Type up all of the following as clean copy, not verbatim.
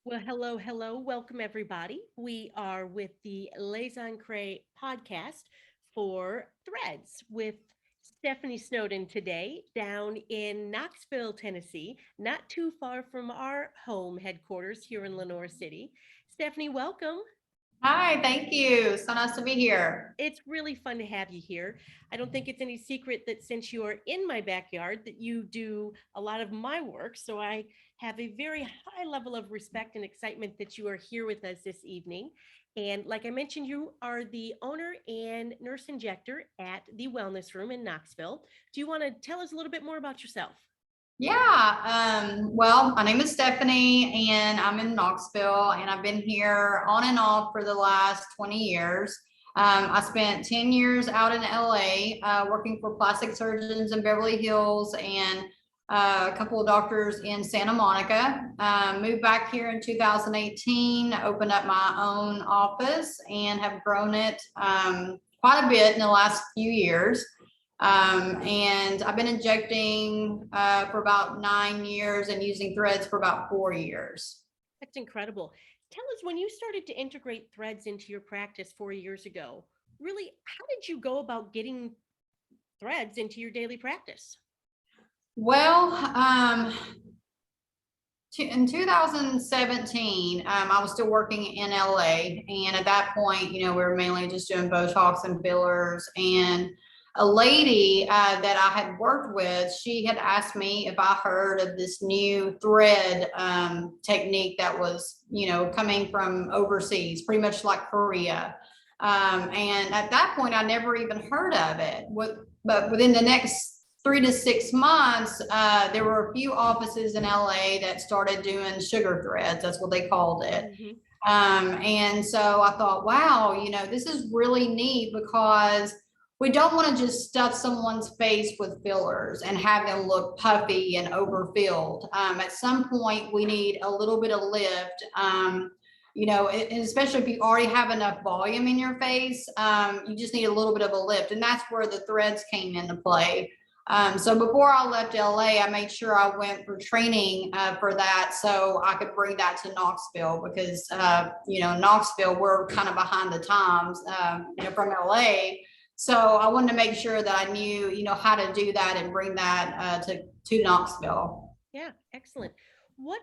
Well, hello, hello. Welcome, everybody. We are with the Les Encres podcast for Threads with Stephanie Snowden today down in Knoxville, Tennessee, not too far from our home headquarters here in Lenore City. Stephanie, welcome. Hi, thank you. So nice to be here. It's really fun to have you here. I don't think it's any secret that since you are in my backyard that you do a lot of my work. So I have a very high level of respect and excitement that you are here with us this evening. And like I mentioned, you are the owner and nurse injector at the Wellness Room in Knoxville. Do you want to tell us a little bit more about yourself? Well, my name is Stephanie and I'm in Knoxville and I've been here on and off for the last 20 years. I spent 10 years out in LA working for plastic surgeons in Beverly Hills and a couple of doctors in Santa Monica. Moved back here in 2018, opened up my own office and have grown it quite a bit in the last few years. And I've been injecting for about 9 years and using threads for about 4 years. That's incredible. Tell us when you started to integrate threads into your practice 4 years ago, really, how did you go about getting threads into your daily practice? Well, in 2017, I was still working in LA. And at that point, we were mainly just doing Botox and fillers. And a lady that I had worked with, she had asked me if I heard of this new thread technique that was, coming from overseas, pretty much like Korea. And at that point, I never even heard of it. But within the next 3 to 6 months, there were a few offices in LA that started doing sugar threads. That's what they called it. Mm-hmm. And so I thought, wow, this is really neat because we don't want to just stuff someone's face with fillers and have them look puffy and overfilled. At some point, we need a little bit of lift. And especially if you already have enough volume in your face, you just need a little bit of a lift. And that's where the threads came into play. So before I left LA, I made sure I went for training for that so I could bring that to Knoxville because, Knoxville, we're kind of behind the times, from LA. So I wanted to make sure that I knew, how to do that and bring that to Knoxville. Yeah, excellent. What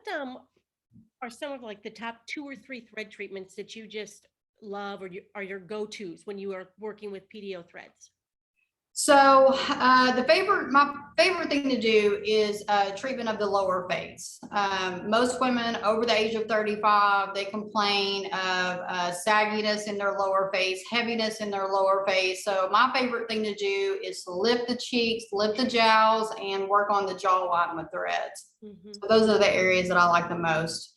are some of like the top 2 or 3 thread treatments that you just love or are your go-tos when you are working with PDO threads? So my favorite thing to do is treatment of the lower face. Most women over the age of 35, they complain of sagginess in their lower face, heaviness in their lower face. So my favorite thing to do is to lift the cheeks, lift the jowls, and work on the jawline with threads. Mm-hmm. So those are the areas that I like the most.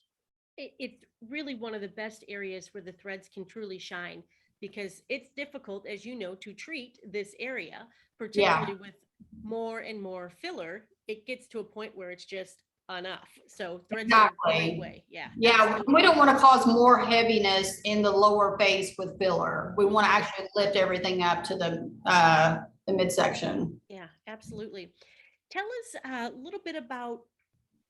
It's really one of the best areas where the threads can truly shine because it's difficult, as you know, to treat this area, Yeah. particularly with more and more filler. It gets to a point where it's just enough. So threads are a great Exactly. way. Yeah, Yeah, we absolutely. don't want to cause more heaviness in the lower face with filler. We want to Mhm. actually lift everything up to the midsection. Yeah, absolutely. Tell us a little bit about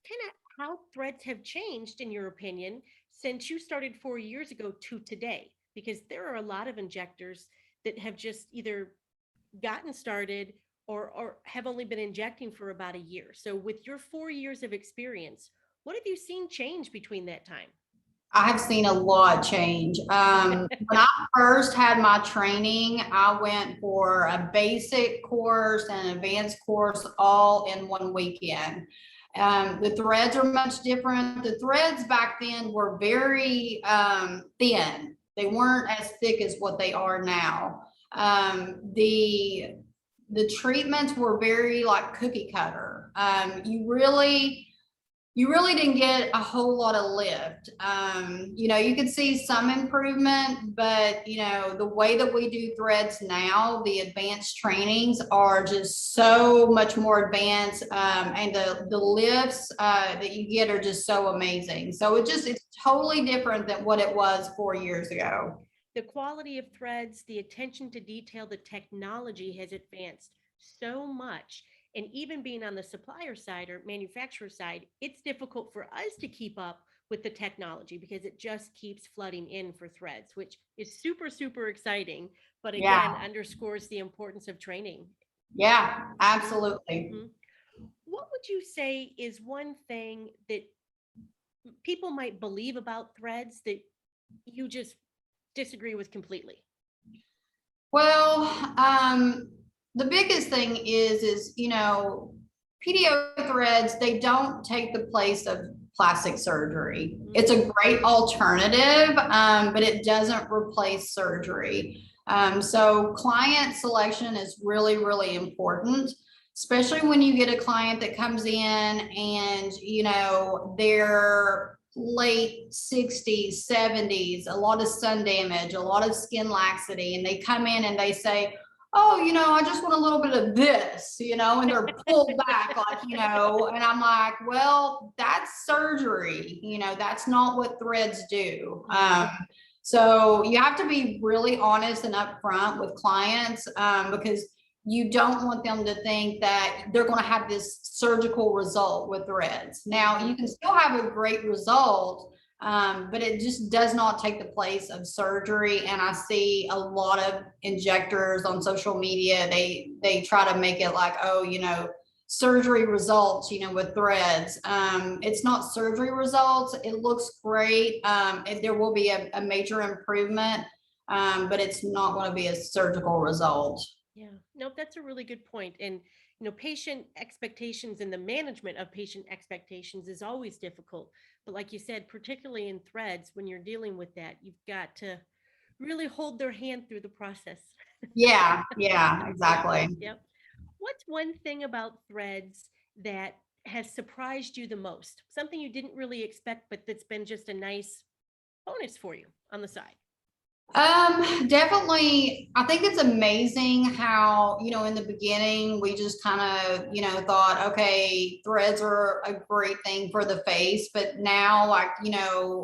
kind of how threads have changed, in your opinion, since you started 4 years ago to today, because there are a lot of injectors that have just either gotten started or have only been injecting for about a year. So with your 4 years of experience, what have you seen change between that time? I have seen a lot change. When I first had my training, I went for a basic course and an advanced course all in one weekend. The threads are much different. The threads back then were very thin. They weren't as thick as what they are now. The treatments were very like cookie cutter. You really didn't get a whole lot of lift. You could see some improvement, but the way that we do threads now, the advanced trainings are just so much more advanced, and the lifts that you get are just so amazing. So it's totally different than what it was 4 years ago. The quality of threads, the attention to detail, the technology has advanced so much. And even being on the supplier side or manufacturer side, it's difficult for us to keep up with the technology because it just keeps flooding in for threads, which is super, super exciting. But again, Yeah, underscores the importance of training. yeah, Mhm, absolutely. mhm. What would you say is one thing that people might believe about threads that you just disagree with completely? Well, the biggest thing is, PDO threads, they don't take the place of plastic surgery. It's Mhm. a great alternative, but it doesn't replace surgery. So client selection is really, really important, especially when you get a client that comes in and, they're late 60s, 70s, a lot of sun damage, a lot of skin laxity, and they come in and they say, oh, I just want a little bit of this, and they're pulled back, like, and I'm like, well, that's surgery, that's not what threads do. So you have to be really honest and upfront with clients, because you don't want them to think that they're going to have this surgical result with threads. Now, you can still have a great result, but it just does not take the place of surgery. And I see a lot of injectors on social media. They try to make it like, oh, surgery results, with threads. It's not surgery results. It looks great. There will be a major improvement, but it's not going to be a surgical result. Yeah, no, that's a really good point. And, patient expectations and the management of patient expectations is always difficult. But like you said, particularly in threads, when you're dealing with that, you've got to really hold their hand through the process. Yeah, yeah, Yep, exactly. yep. What's one thing about threads that has surprised you the most? Something you didn't really expect, but that's been just a nice bonus for you on the side. Definitely. I think it's amazing how, in the beginning, we just kind of, thought, okay, threads are a great thing for the face, but now, like,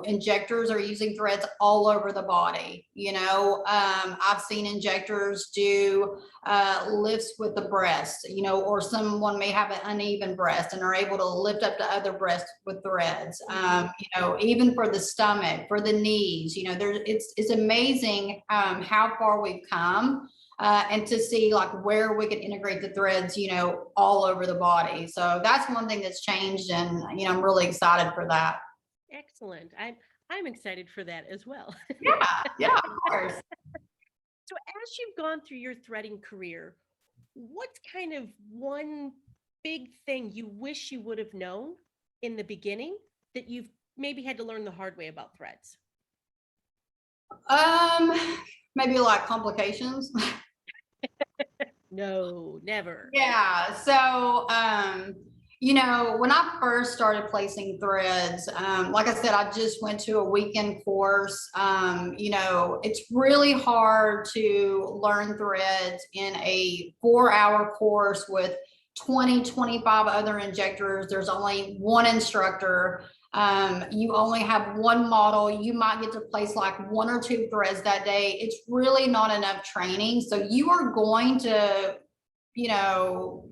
injectors are using threads all over the body. I've seen injectors do lifts with the breast, or someone may have an uneven breast and are able to lift up the other breast with threads. Mhm. Even for the stomach, for the knees, it's amazing how far we've come. And to see like where we can integrate the threads, all over the body. So that's one thing that's changed, and I'm really excited for that. Excellent. I'm excited for that as well. Yeah, yeah, of course. So as you've gone through your threading career, what's kind of one big thing you wish you would have known in the beginning that you've maybe had to learn the hard way about threads? Um, Maybe like complications. No, never. Yeah. So, when I first started placing threads, like I said, I just went to a weekend course. It's really hard to learn threads in a 4-hour course with 20, 25 other injectors. There's only one instructor. You only have one model. You might get to place like 1 or 2 threads that day. It's really not enough training. So you are going to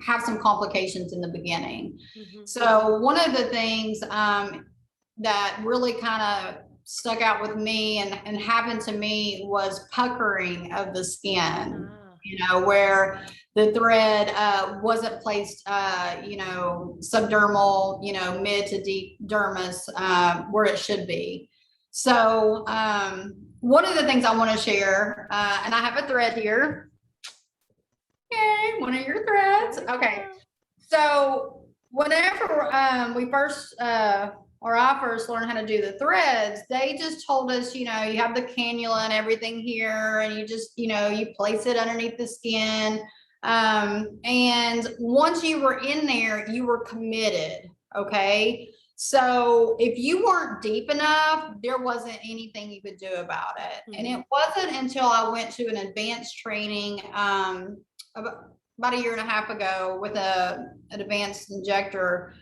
have some complications in the beginning. Mhm. So one of the things that really kind of stuck out with me and happened to me was puckering of the skin, Ah, where the thread wasn't placed, subdermal, mid to deep dermis, where it should be. So one of the things I want to share, and I have a thread here. Yay, one of your threads. there we Okay. go. So whenever we first or I first learned how to do the threads, they just told us, you have the cannula and everything here, and you just, you place it underneath the skin. And once you were in there, you were committed. Okay. So if you weren't deep enough, there wasn't anything you could do about it. And Mhm. it wasn't until I went to an advanced training about a year and a half ago with an advanced injector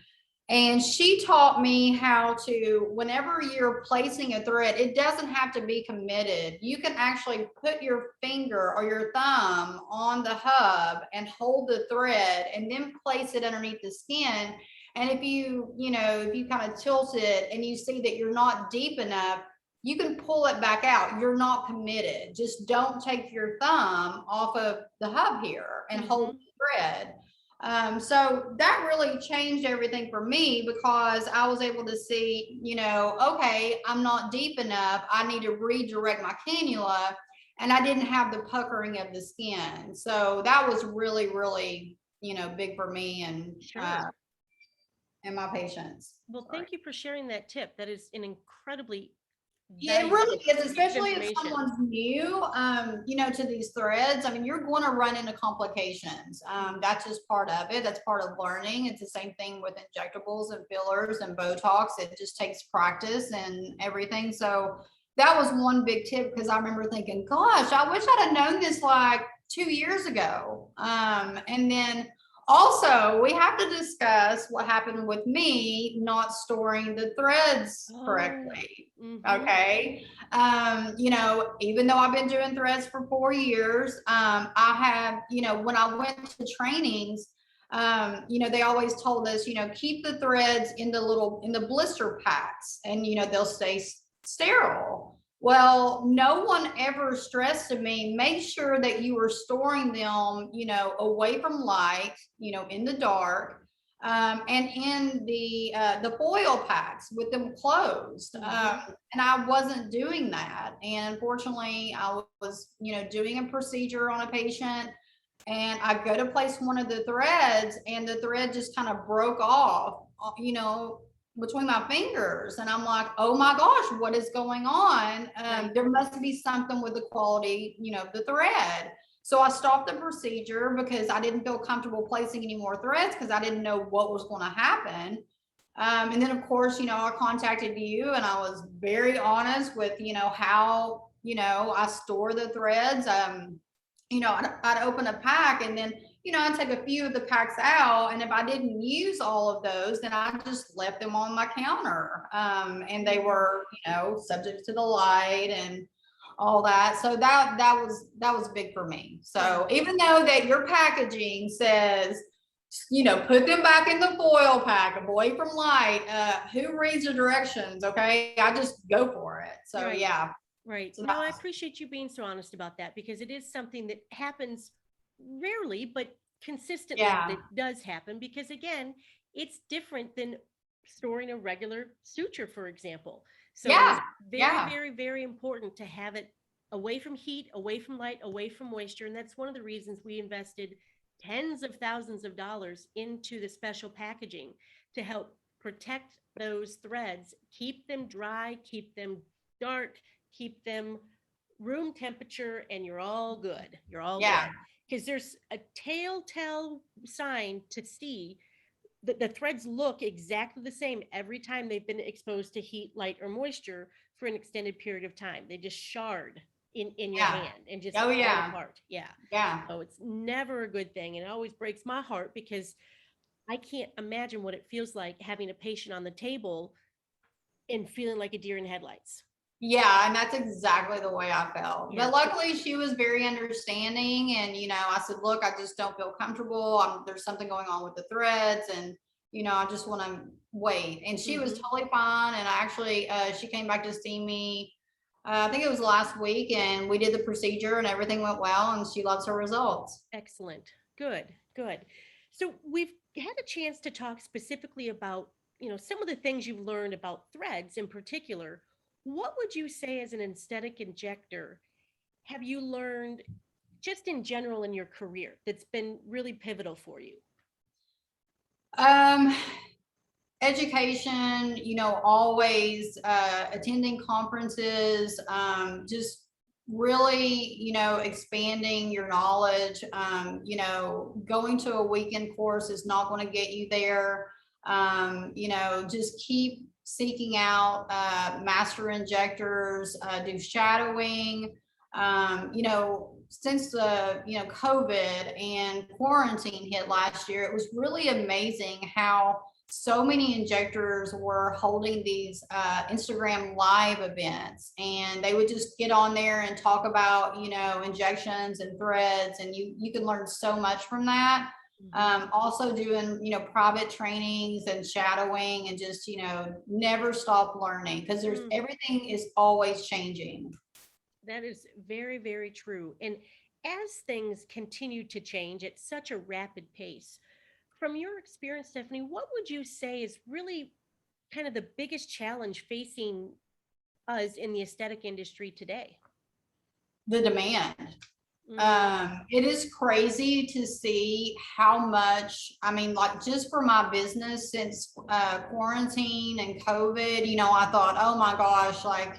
And she taught me how to, whenever you're placing a thread, it doesn't have to be committed. You can actually put your finger or your thumb on the hub and hold the thread and then place it underneath the skin. And if if you kind of tilt it and you see that you're not deep enough, you can pull it back out. You're not committed. Just don't take your thumb off of the hub here and hold the thread. So that really changed everything for me because I was able to see, okay, I'm not deep enough. I need to redirect my cannula, and I didn't have the puckering of the skin. So that was really, really, big for me Sure. and my patients. Well, Sorry. thank you for sharing that tip. That is an incredibly Yeah, it valuable really is, piece of especially if information. someone's new, to these threads. I mean, you're going to run into complications. That's just part of it. That's part of learning. It's the same thing with injectables and fillers and Botox. It just takes practice and everything. So that was one big tip because I remember thinking, gosh, I wish I'd have known this like 2 years ago. And then also, we have to discuss what happened with me not storing the threads Oh, correctly. mm-hmm. Okay. Even though I've been doing threads for 4 years, I have, when I went to trainings, they always told us, keep the threads in the blister packs and, they'll stay sterile. Well, no one ever stressed to me, make sure that you are storing them, away from light, in the dark, and in the foil packs with them closed. And I wasn't doing that. And unfortunately, I was, doing a procedure on a patient, and I go to place one of the threads, and the thread just kind of broke off, between my fingers. And I'm like, oh my gosh, what is going on? There must be something with the quality, the thread. So I stopped the procedure because I didn't feel comfortable placing any more threads because I didn't know what was going to happen. And then of course, I contacted you, and I was very honest with, how, I store the threads. I'd open a pack, and then, I'd take a few of the packs out. And if I didn't use all of those, then I just left them on my counter. And they were, subject to the light and all that. So that was big for me. So even though that your packaging says, put them back in the foil pack away from light, who reads the directions? Okay. I just go for it. So Right. yeah. Right. So No, I appreciate you being so honest about that because it is something that happens rarely, but consistently yeah. it does happen because again, it's different than storing a regular suture, for example. So it is Yeah. very, Yeah. very, very important to have it away from heat, away from light, away from moisture. And that's one of the reasons we invested tens of thousands of dollars into the special packaging to help protect those threads, keep them dry, keep them dark, keep them room temperature, and you're all good. You're all Yeah. good. Because there's a telltale sign to see that the threads look exactly the same every time they've been exposed to heat, light, or moisture for an extended period of time. They just shard in your Yeah. hand and just Oh fall yeah. apart. Yeah. Yeah. So it's never a good thing. And it always breaks my heart because I can't imagine what it feels like having a patient on the table and feeling like a deer in headlights. Yeah, and that's exactly the way I felt. Yeah. But luckily, she was very understanding. And, I said, look, I just don't feel comfortable. There's something going on with the threads. And, I just want to wait. And she was totally fine. And actually, she came back to see me, I think it was last week. And we did the procedure and everything went well. And she loves her results. Excellent. Good, good. So we've had a chance to talk specifically about, some of the things you've learned about threads in particular. What would you say as an aesthetic injector have you learned just in general in your career that's been really pivotal for you? Um, Education, always attending conferences, just really, expanding your knowledge. Going to a weekend course is not going to get you there. Just keep seeking out master injectors, do shadowing. Since the COVID and quarantine hit last year, it was really amazing how so many injectors were holding these Instagram live events, and they would just get on there and talk about, injections and threads, and you can learn so much from that. Also doing, private trainings and shadowing, and just, never stop learning, because everything is always changing. That is very, very true. And as things continue to change at such a rapid pace, from your experience, Stephanie, what would you say is really kind of the biggest challenge facing us in the aesthetic industry today? The demand. Mm, It is crazy to see how much, I mean, like just for my business since quarantine and COVID, I thought, oh my gosh, like,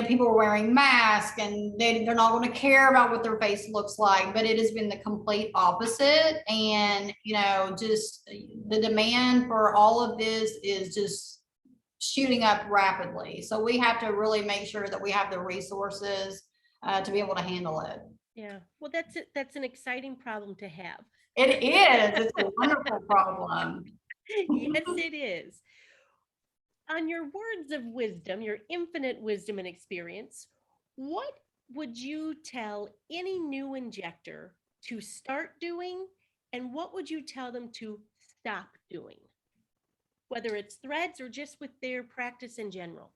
people are wearing masks, and they're not going to care about what their face looks like, but it has been the complete opposite. And, just the demand for all of this is just shooting up rapidly. So we have to really make sure that we have the resources to be able to handle it. yeah. Well, that's it. That's an exciting problem to have. It is. It's a wonderful problem. Yes, it is. On your words of wisdom, your infinite wisdom and experience, what would you tell any new injector to start doing? And what would you tell them to stop doing? Whether it's threads or just with their practice in general.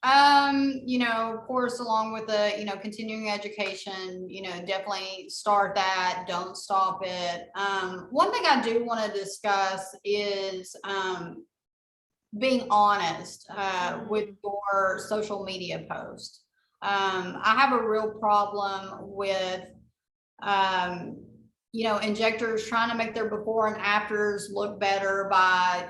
Of course, along with the, continuing education, definitely start that, don't stop it. One thing I do want to discuss is being honest with your social media post. I have a real problem with injectors trying to make their before and afters look better by,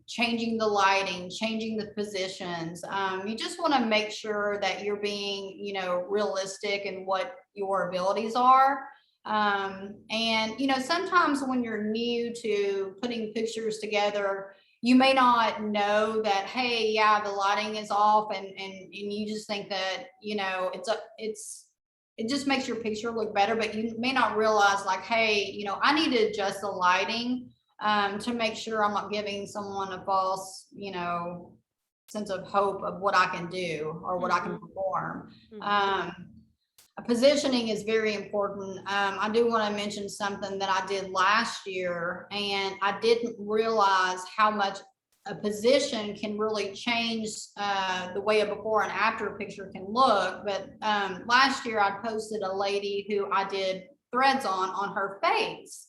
changing the lighting, changing the positions. You just want to make sure that you're being, realistic in what your abilities are. And, sometimes when you're new to putting pictures together, you may not know that, hey, yeah, the lighting is off, and you just think that, it just makes your picture look better, but you may not realize, like, hey, I need to adjust the lighting to make sure I'm not giving someone a false, sense of hope of what I can do or what I can perform. Positioning is very important. I do want to mention something that I did last year, and I didn't realize how much a position can really change the way a before and after picture can look. But last year I posted a lady who I did threads on her face.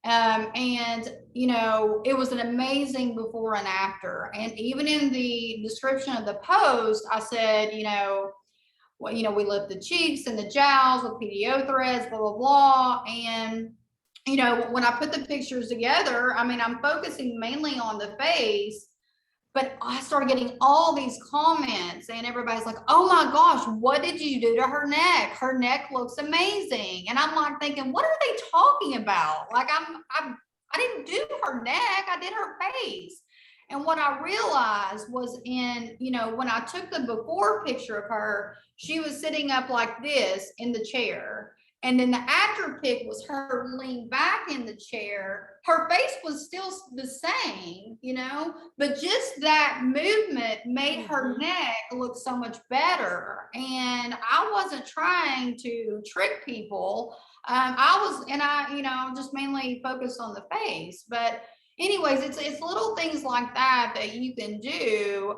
And it was an amazing before and after. And even in the description of the post, I said, we lift the cheeks and the jowls with PDO threads, blah, blah, blah. And, when I put the pictures together, I mean, I'm focusing mainly on the face, but I started getting all these comments, and everybody's like, oh my gosh, what did you do to her neck? Her neck looks amazing. And I'm like thinking, what are they talking about? Like I didn't do her neck, I did her face. And what I realized was when I took the before picture of her, she was sitting up like this in the chair. And then the after pic was her leaned back in the chair. Her face was still the same, but just that movement made her neck look so much better. And I wasn't trying to trick people. I just mainly focused on the face. But anyways, it's little things like that you can do,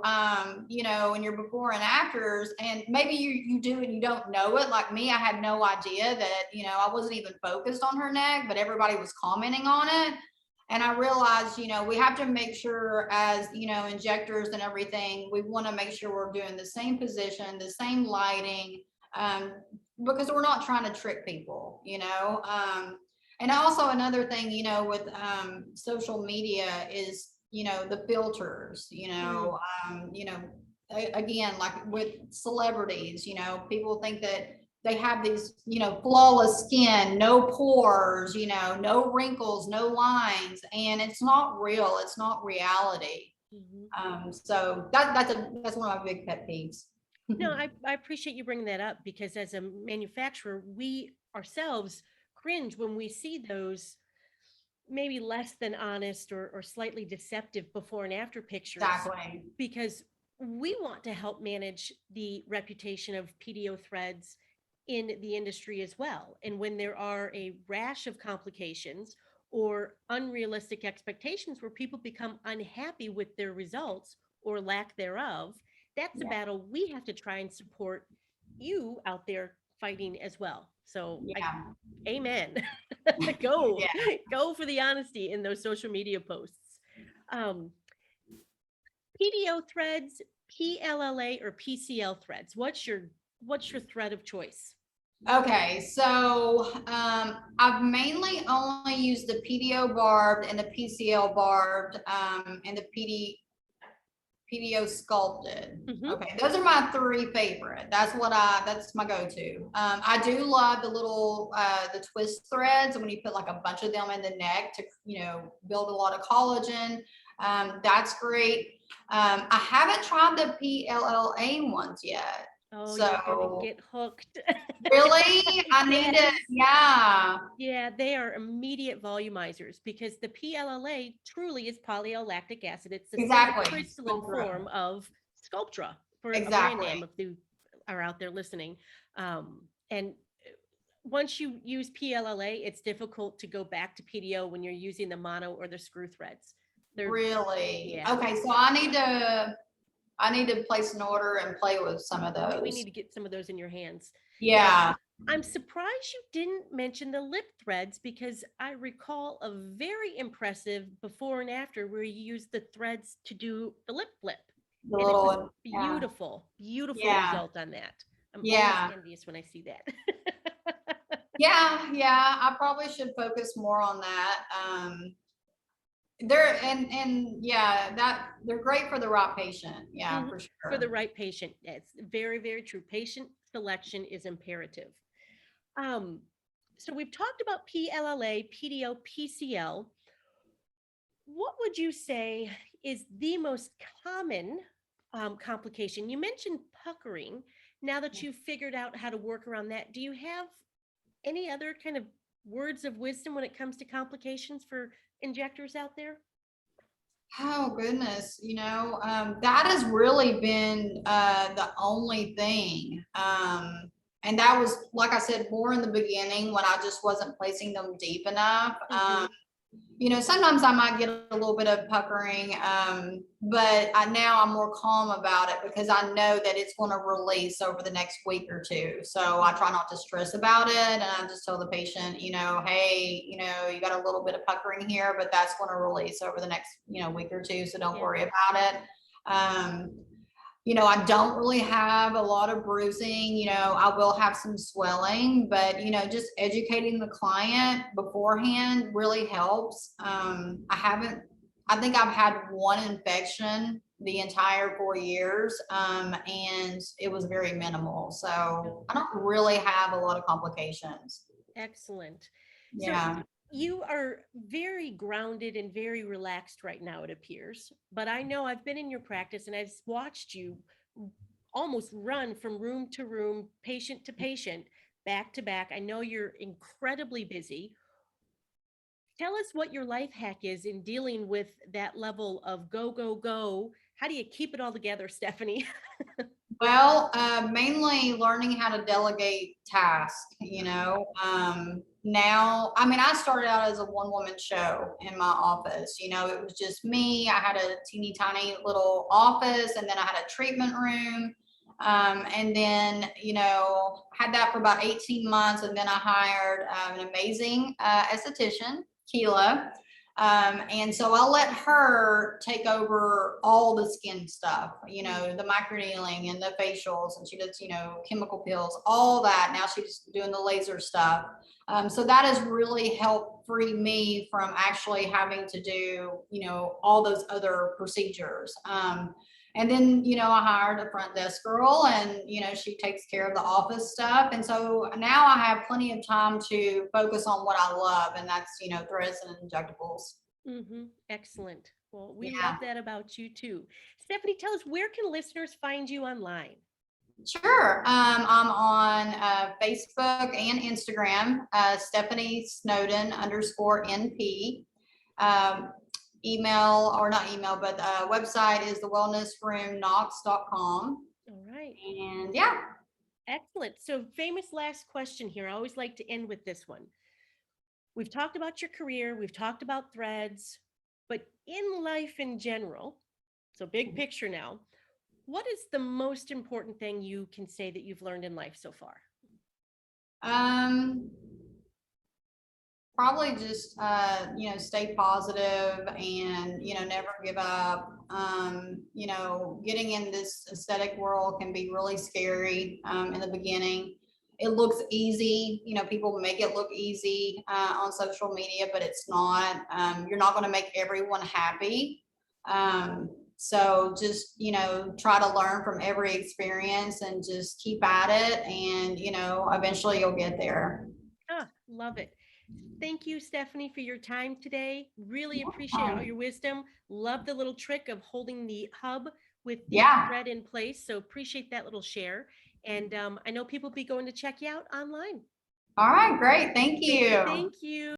in your before and afters. And maybe you do and you don't know it. Like me, I had no idea that, I wasn't even focused on her neck, but everybody was commenting on it. And I realized, we have to make sure as, injectors and everything, we want to make sure we're doing the same position, the same lighting, because we're not trying to trick people, and also another thing, with social media is, the filters, again, like with celebrities, people think that they have these, flawless skin, no pores, no wrinkles, no lines, and it's not real. It's not reality. So that's one of my big pet peeves. No, I appreciate you bringing that up, because as a manufacturer, we ourselves cringe when we see those maybe less than honest or slightly deceptive before and after pictures, Exactly. because we want to help manage the reputation of PDO threads in the industry as well. And when there are a rash of complications or unrealistic expectations where people become unhappy with their results or lack thereof, that's a Yeah. battle we have to try and support you out there fighting as well. So I Yeah. amen. Go, Yeah. go for the honesty in those social media posts. Um, PDO threads, PLLA or PCL threads. What's your thread of choice? Okay, so I've mainly only used the PDO barbed and the PCL barbed and the PDO sculpted. Hmm. Okay, those are my three favorite. That's my go-to. I do love the little the twist threads when you put like a bunch of them in the neck to build a lot of collagen. That's great. I haven't tried the PLLA ones yet. Oh, you're gonna So get hooked. really, I need to, Yes. yeah, Yeah, they are immediate volumizers because the PLLA truly is polylactic acid. It's the exactly. semi-crystalline form of Sculptra, for a brand Exactly. name if you are out there listening. And once you use PLLA, it's difficult to go back to PDO when you're using the mono or the screw threads. They're, Really? yeah, Okay, so I need to place an order and play with some of we need those. to get some of those in your hands. Now, Yeah. I'm surprised you didn't mention the lip threads because I recall a very impressive before and after where you used the threads to do the lip flip. The And it was little, yeah. beautiful, beautiful Yeah. result on that. I'm always Yeah. envious when I see that. Yeah. Yeah. I probably should focus more on that. They're and yeah, that they're great for the right patient. Yeah, Mhm. for For the sure. right patient. It's very, very true. Patient selection is imperative. Um, so we've talked about PLLA, PDO, PCL. What would you say is the most common complication? You mentioned puckering. Now that you've figured out how to work around that, do you have any other kind of words of wisdom when it comes to complications for injectors out there? Oh goodness, that has really been the only thing. And that was, like I said, more in the beginning when I just wasn't placing them deep enough. Hmm. Sometimes I might get a little bit of puckering, but now I'm more calm about it because I know that it's going to release over the next week or two. So I try not to stress about it. And I just tell the patient, hey, you got a little bit of puckering here, but that's going to release over the next, week or two. So don't Yeah. worry about it. Um, I don't really have a lot of bruising, I will have some swelling, but, just educating the client beforehand really helps. I think I've had one infection the entire 4 years, and it was very minimal. So I don't really have a lot of complications. Excellent. So Yeah. you are very grounded and very relaxed right now, it appears. But I know I've been in your practice and I've watched you almost run from room to room, patient to patient, back to back. I know you're incredibly busy. Tell us what your life hack is in dealing with that level of go, go, go. How do you keep it all together, Stephanie? Well, mainly learning how to delegate tasks, now, I mean, I started out as a one woman show in my office, it was just me. I had a teeny tiny little office and then I had a treatment room. And then, had that for about 18 months. And then I hired an amazing esthetician, Keela. And so I'll let her take over all the skin stuff, the microneedling and the facials, and she does, chemical peels, all that. Now she's doing the laser stuff. So that has really helped free me from actually having to do, all those other procedures. And then, I hired a front desk girl and, she takes care of the office stuff. And so now I have plenty of time to focus on what I love. And that's, threads and injectables. Excellent. Well, we love Yeah, that about you too. Stephanie, tell us, where can listeners find you online? sure. I'm on Facebook and Instagram, Stephanie Snowden _NP. Email, or not email, but website is the wellnessroomknox.com. All right. And yeah. Excellent. So famous last question here. I always like to end with this one. We've talked about your career, we've talked about threads, but in life in general, so big picture now, what is the most important thing you can say that you've learned in life so far? Probably just stay positive and never give up. Getting in this aesthetic world can be really scary in the beginning. It looks easy, people make it look easy on social media, but it's not. You're not going to make everyone happy. So just, try to learn from every experience and just keep at it, and, eventually you'll get there. Love it. Thank you, Stephanie, for your time today. Really appreciate all your wisdom. Love the little trick of holding the hub with the thread in place. So appreciate that little share. And I know people will be going to check you out online. All right, great. Thank you. Thank you.